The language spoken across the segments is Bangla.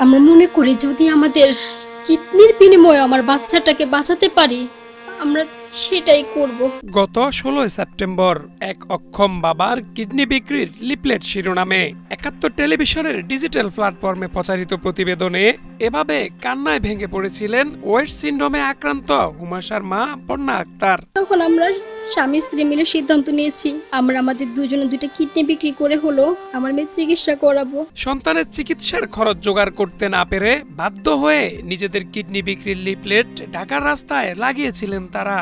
আমরা মনে করি যদি আমাদের কিডনির বিনিময়ে আমার বাচ্চাটাকে বাঁচাতে পারি আমরা সেটাই করব। গত 16 সেপ্টেম্বর এক অক্ষম বাবার কিডনি বিক্রির লিফলেট শিরোনামে ৭১ টেলিভিশনের ডিজিটাল প্ল্যাটফর্মে প্রচারিত প্রতিবেদনে এভাবে কান্নায় ভেঙে পড়েছিলেন ওয়েস্ট সিন্ড্রোমে আক্রান্ত হুমাশার মা বন্যা আক্তার। তখন আমরা স্বামী স্ত্রী মিলে সিদ্ধান্ত নিয়েছি আমরা আমাদের দুজনে দুইটা কিডনি বিক্রি করে হলো আমার মেয়ের চিকিৎসা করাবো। সন্তানের চিকিৎসার খরচ জোগাড় করতে না পেরে বাধ্য হয়ে নিজেদের কিডনি বিক্রির লিফলেট ঢাকার রাস্তায় লাগিয়েছিলেন তারা।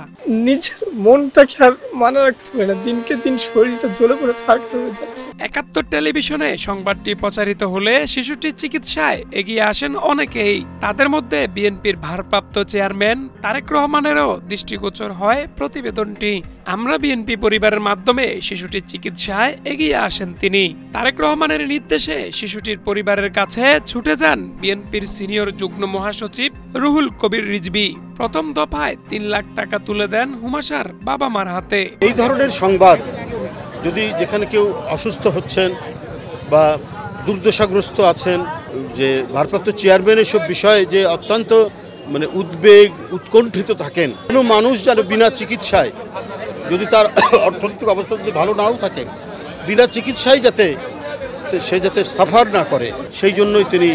নিজের মনটাকে আর মানে রাখতে পারে না, দিনকে দিন শরীরটা জ্বলে পড়ে ছারখার হয়ে যাচ্ছে। ৭১ টেলিভিশনে সংবাদটি প্রচারিত হলে শিশুটির চিকিৎসায় এগিয়ে আসেন অনেকেই। তাদের মধ্যে বিএনপির ভারপ্রাপ্ত চেয়ারম্যান তারেক রহমানেরও দৃষ্টিগোচর হয় প্রতিবেদনটি। আমরা বিএনপি পরিবারের মাধ্যমে শিশুটির চিকিৎসায় এগিয়ে আসেন তিনি। তারেক রহমানের নির্দেশে শিশুটির পরিবারের কাছে ছুটে যান বিএনপির সিনিয়র যুগ্ম মহাসচিব রুহুল কবির রিজভী। প্রথম দফায় ৩ লাখ টাকা তুলে দেন হুমাশার বাবা মার হাতে। এই ধরনের সংবাদ যদি যেখানে কেউ অসুস্থ হচ্ছেন বা দুর্দশাগ্রস্ত আছেন, যে ভারপ্রাপ্ত চেয়ারম্যান এসব বিষয়ে যে অত্যন্ত উদ্বেগ উৎকণ্ঠিত থাকেন, কোনো মানুষ যেন বিনা চিকিৎসায়, যদি তার অর্থনৈতিক অবস্থা যদি ভালো নাও থাকে, বিনা চিকিৎসায় সে যাতে সাফার না করে, সেই জন্যই তিনি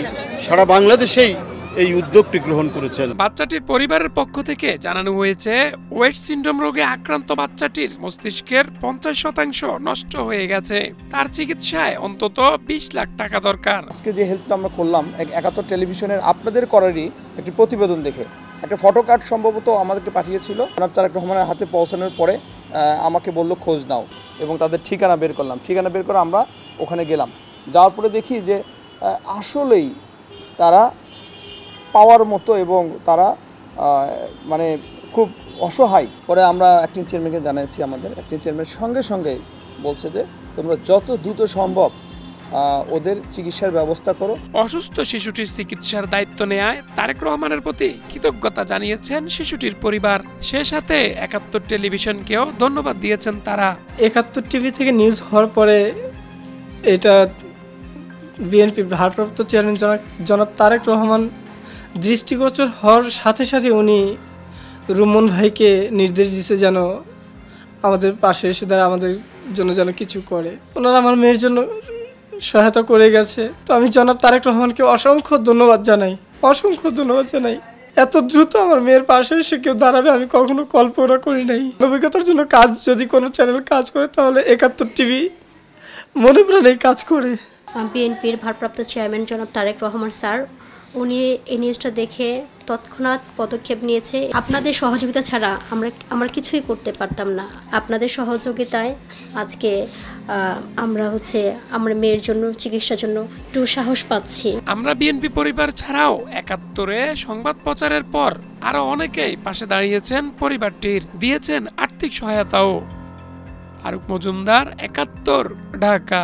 সারা বাংলাদেশেই এই উদ্যোগটি গ্রহণ করেছেন। বাচ্চাটির পরিবারের পক্ষ থেকে জানানো হয়েছে ওয়েস্ট সিন্ড্রোম রোগে আক্রান্ত বাচ্চাটির মস্তিষ্কের ৫০% নষ্ট হয়ে গেছে। তার চিকিৎসায় অন্তত ২০ লাখ টাকা দরকার। আজকে যে হেল্পটা আমরা করলাম ৭১ টেলিভিশনের আপনাদের করারই একটি প্রতিবেদন দেখে একটা ফটো কার্ড সম্ভবত আমাদেরকে পাঠিয়েছিল। তারেক রহমানের হাতে পৌঁছানোর পরে আমাকে বললো খোঁজ নাও এবং তাদের ঠিকানা বের করলাম। ঠিকানা বের করে আমরা ওখানে গেলাম। যাওয়ার পরে দেখি যে আসলেই তারা পাওয়ার মতো এবং তারা খুব অসহায়। পরে আমরা অ্যাক্টিং চেয়ারম্যানকে জানাইছি, আমাদের অ্যাক্টিং চেয়ারম্যান সঙ্গে সঙ্গে বলছে যে তোমরা যত দ্রুত সম্ভব ওদের চিকিৎসার ব্যবস্থা করো। অসুস্থ শিশুটির চিকিৎসার দায়িত্ব নেয় তারেক রহমানের প্রতি কৃতজ্ঞতা জানিয়েছেন শিশুটির পরিবার। সে সাথে ৭১ টেলিভিশনকেও ধন্যবাদ দিয়েছেন তারা। ৭১ টিভি থেকে নিউজ হওয়ার পরে এটা বিএনপি ভারপ্রাপ্ত চেয়ারম্যান জনাব তারেক রহমান দৃষ্টিগোচর হওয়ার সাথে সাথে উনি রুমন ভাইকে নির্দেশ দিয়েছে যেন আমাদের পাশে এসে তারা আমাদের জন্য যেন কিছু করে। ওনারা আমার মেয়ের জন্য সহায়তা করে গেছে। তো আমি জনাব তারেক রহমানকে অসংখ্য ধন্যবাদ জানাই। এত দ্রুত আমার মেয়ের পাশে এসে কেউ দাঁড়াবে আমি কখনো কল্পনা করি নাই। মানবিকতার জন্য কাজ যদি কোনো চ্যানেল কাজ করে তাহলে ৭১ টিভি মনে প্রাণে কাজ করে। বিএনপির ভারপ্রাপ্ত চেয়ারম্যান জনাব তারেক রহমান স্যার উনি এই নিউজটা দেখে তৎক্ষণাৎ পদক্ষেপ নিয়েছে। আপনাদের সহযোগিতা ছাড়া আমরা কিছুই করতে পারতাম না। আপনাদের সহযোগিতায় আজকে আমরা আমার মেয়ের জন্য চিকিৎসার জন্য একটু সাহস পাচ্ছি। আমরা বিএনপি পরিবার ছাড়াও ৭১-এ সংবাদ প্রচারের পর আরো অনেকেই পাশে দাঁড়িয়েছেন পরিবারটির, দিয়েছেন আর্থিক সহায়তাও। ফারুক মজুমদার, ৭১, ঢাকা।